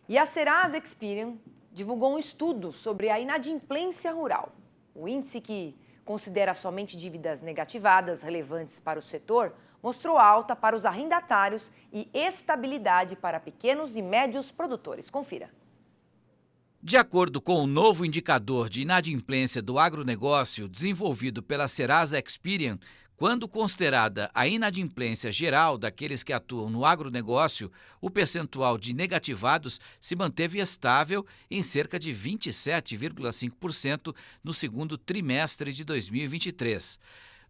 E a Serasa Experian divulgou um estudo sobre a inadimplência rural. O índice, que considera somente dívidas negativadas relevantes para o setor, mostrou alta para os arrendatários e estabilidade para pequenos e médios produtores. Confira. De acordo com o novo indicador de inadimplência do agronegócio desenvolvido pela Serasa Experian, quando considerada a inadimplência geral daqueles que atuam no agronegócio, o percentual de negativados se manteve estável em cerca de 27,5% no segundo trimestre de 2023.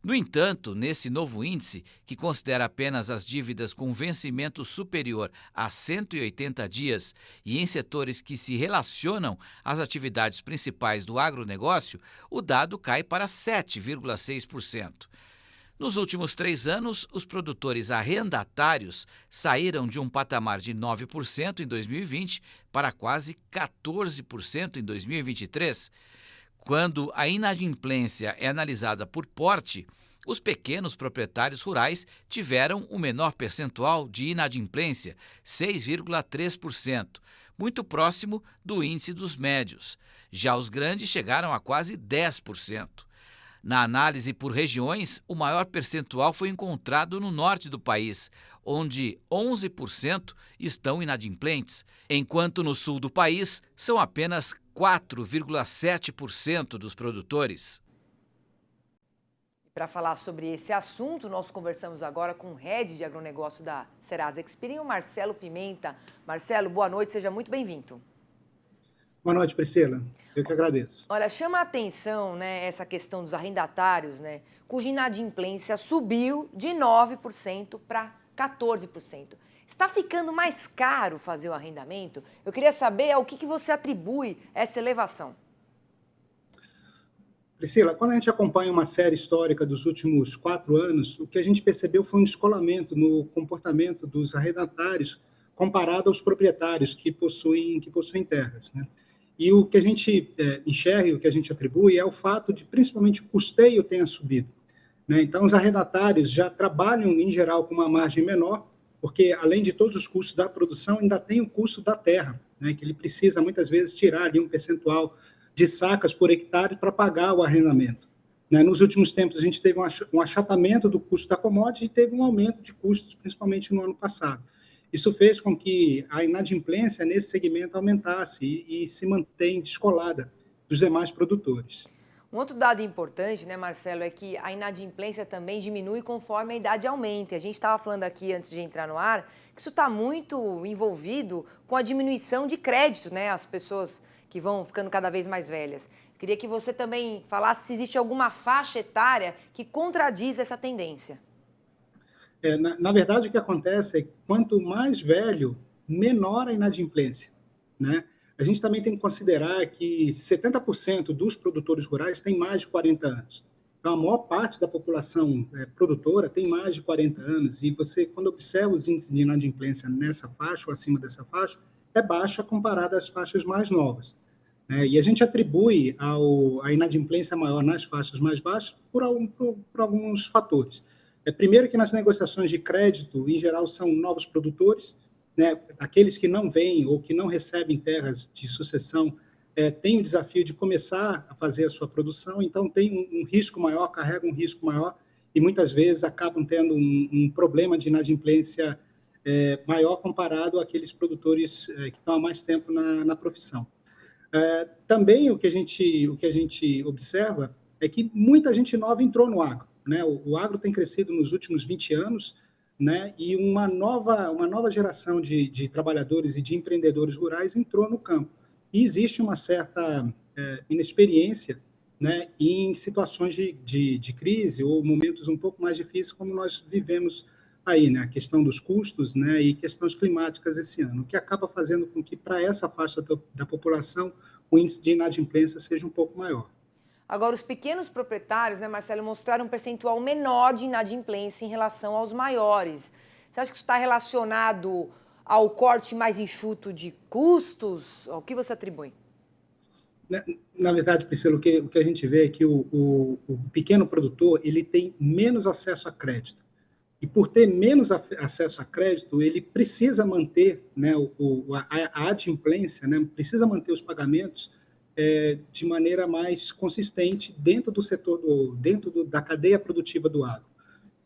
No entanto, nesse novo índice, que considera apenas as dívidas com vencimento superior a 180 dias e em setores que se relacionam às atividades principais do agronegócio, o dado cai para 7,6%. Nos últimos 3 anos, os produtores arrendatários saíram de um patamar de 9% em 2020 para quase 14% em 2023. Quando a inadimplência é analisada por porte, os pequenos proprietários rurais tiveram o menor percentual de inadimplência, 6,3%, muito próximo do índice dos médios. Já os grandes chegaram a quase 10%. Na análise por regiões, o maior percentual foi encontrado no norte do país, onde 11% estão inadimplentes, enquanto no sul do país são apenas 4,7% dos produtores. Para falar sobre esse assunto, nós conversamos agora com o head de agronegócio da Serasa Experian, o Marcelo Pimenta. Marcelo, boa noite, seja muito bem-vindo. Boa noite, Priscila. Eu que agradeço. Olha, chama a atenção, essa questão dos arrendatários, cuja inadimplência subiu de 9% para 14%. Está ficando mais caro fazer o arrendamento? Eu queria saber ao que você atribui essa elevação. Priscila, quando a gente acompanha uma série histórica dos últimos 4 anos, o que a gente percebeu foi um descolamento no comportamento dos arrendatários comparado aos proprietários que possuem terras, E o que a gente enxerga, o que a gente atribui é o fato de, principalmente, o custeio tenha subido. Então, os arrendatários já trabalham, em geral, com uma margem menor, porque, além de todos os custos da produção, ainda tem o custo da terra, que ele precisa, muitas vezes, tirar ali um percentual de sacas por hectare para pagar o arrendamento. Nos últimos tempos, a gente teve um achatamento do custo da commodity e teve um aumento de custos, principalmente no ano passado. Isso fez com que a inadimplência nesse segmento aumentasse e se mantém descolada dos demais produtores. Um outro dado importante, Marcelo, é que a inadimplência também diminui conforme a idade aumenta. A gente estava falando aqui, antes de entrar no ar, que isso está muito envolvido com a diminuição de crédito, as pessoas que vão ficando cada vez mais velhas. Queria que você também falasse se existe alguma faixa etária que contradiz essa tendência. Na verdade, o que acontece é que quanto mais velho, menor a inadimplência, A gente também tem que considerar que 70% dos produtores rurais têm mais de 40 anos. Então, a maior parte da população produtora tem mais de 40 anos e você, quando observa os índices de inadimplência nessa faixa ou acima dessa faixa, é baixa comparada às faixas mais novas. E a gente atribui a inadimplência maior nas faixas mais baixas por alguns fatores. Primeiro que nas negociações de crédito, em geral, são novos produtores, aqueles que não vêm ou que não recebem terras de sucessão têm o desafio de começar a fazer a sua produção, então tem um risco maior, carregam um risco maior e muitas vezes acabam tendo um problema de inadimplência maior comparado àqueles produtores que estão há mais tempo na profissão. Também o que a gente observa é que muita gente nova entrou no agro. O agro tem crescido nos últimos 20 anos, e uma nova geração de trabalhadores e de empreendedores rurais entrou no campo. E existe uma certa inexperiência em situações de crise ou momentos um pouco mais difíceis, como nós vivemos aí, a questão dos custos e questões climáticas esse ano, o que acaba fazendo com que, para essa faixa da população, o índice de inadimplência seja um pouco maior. Agora, os pequenos proprietários, Marcelo, mostraram um percentual menor de inadimplência em relação aos maiores. Você acha que isso está relacionado ao corte mais enxuto de custos? Ao que você atribui? Na verdade, Priscila, o que a gente vê é que o pequeno produtor ele tem menos acesso a crédito. E por ter menos acesso a crédito, ele precisa manter, né, a adimplência, né, precisa manter os pagamentos de maneira mais consistente dentro do setor, da cadeia produtiva do agro.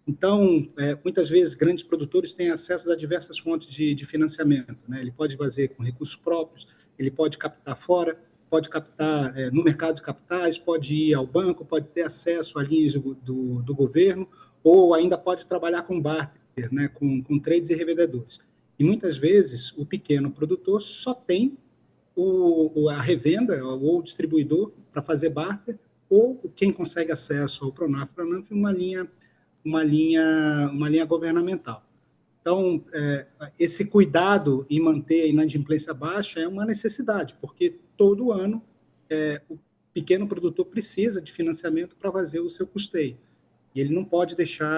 Então, muitas vezes, grandes produtores têm acesso a diversas fontes de financiamento, né? Ele pode fazer com recursos próprios, ele pode captar fora, pode captar no mercado de capitais, pode ir ao banco, pode ter acesso a linhas do governo, ou ainda pode trabalhar com barter, né? com trades e revendedores. E muitas vezes, o pequeno produtor só tem a revenda ou o distribuidor para fazer barter, ou quem consegue acesso ao Pronaf, uma linha governamental. Então, esse cuidado em manter a inadimplência baixa é uma necessidade, porque todo ano o pequeno produtor precisa de financiamento para fazer o seu custeio. E ele não pode deixar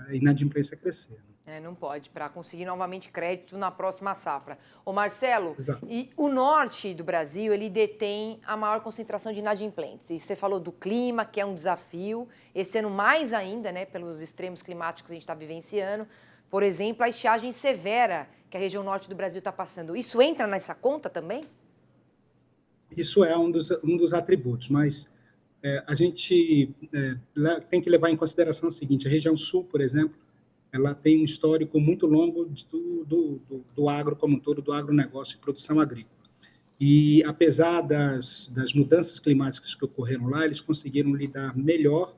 a inadimplência crescer. Não pode, para conseguir novamente crédito na próxima safra. Ô Marcelo, Exato. E o norte do Brasil, ele detém a maior concentração de inadimplentes. E você falou do clima, que é um desafio, esse ano mais ainda, né, pelos extremos climáticos que a gente está vivenciando. Por exemplo, a estiagem severa que a região norte do Brasil está passando. Isso entra nessa conta também? Isso é um dos atributos, mas a gente tem que levar em consideração o seguinte: a região sul, por exemplo, ela tem um histórico muito longo do agro como um todo, do agronegócio e produção agrícola. E, apesar das mudanças climáticas que ocorreram lá, eles conseguiram lidar melhor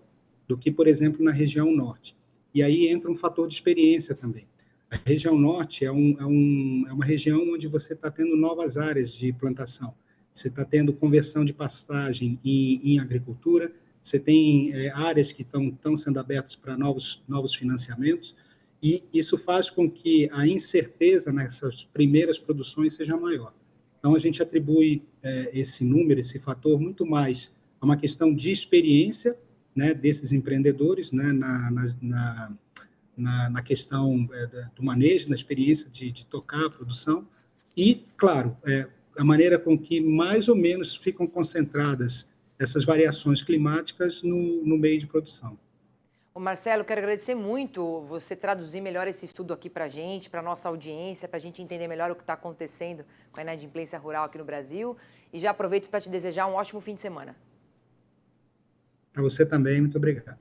do que, por exemplo, na região norte. E aí entra um fator de experiência também. A região norte é uma região onde você está tendo novas áreas de plantação. Você está tendo conversão de pastagem em agricultura, você tem áreas que estão sendo abertas para novos financiamentos, e isso faz com que a incerteza nessas primeiras produções seja maior. Então, a gente atribui esse número, esse fator, muito mais a uma questão de experiência, né, desses empreendedores, né, na questão do manejo, na experiência de tocar a produção, e, claro, a maneira com que mais ou menos ficam concentradas essas variações climáticas no meio de produção. Ô Marcelo, quero agradecer muito você traduzir melhor esse estudo aqui para a gente, para a nossa audiência, para a gente entender melhor o que está acontecendo com a inadimplência rural aqui no Brasil. E já aproveito para te desejar um ótimo fim de semana. Para você também, muito obrigado.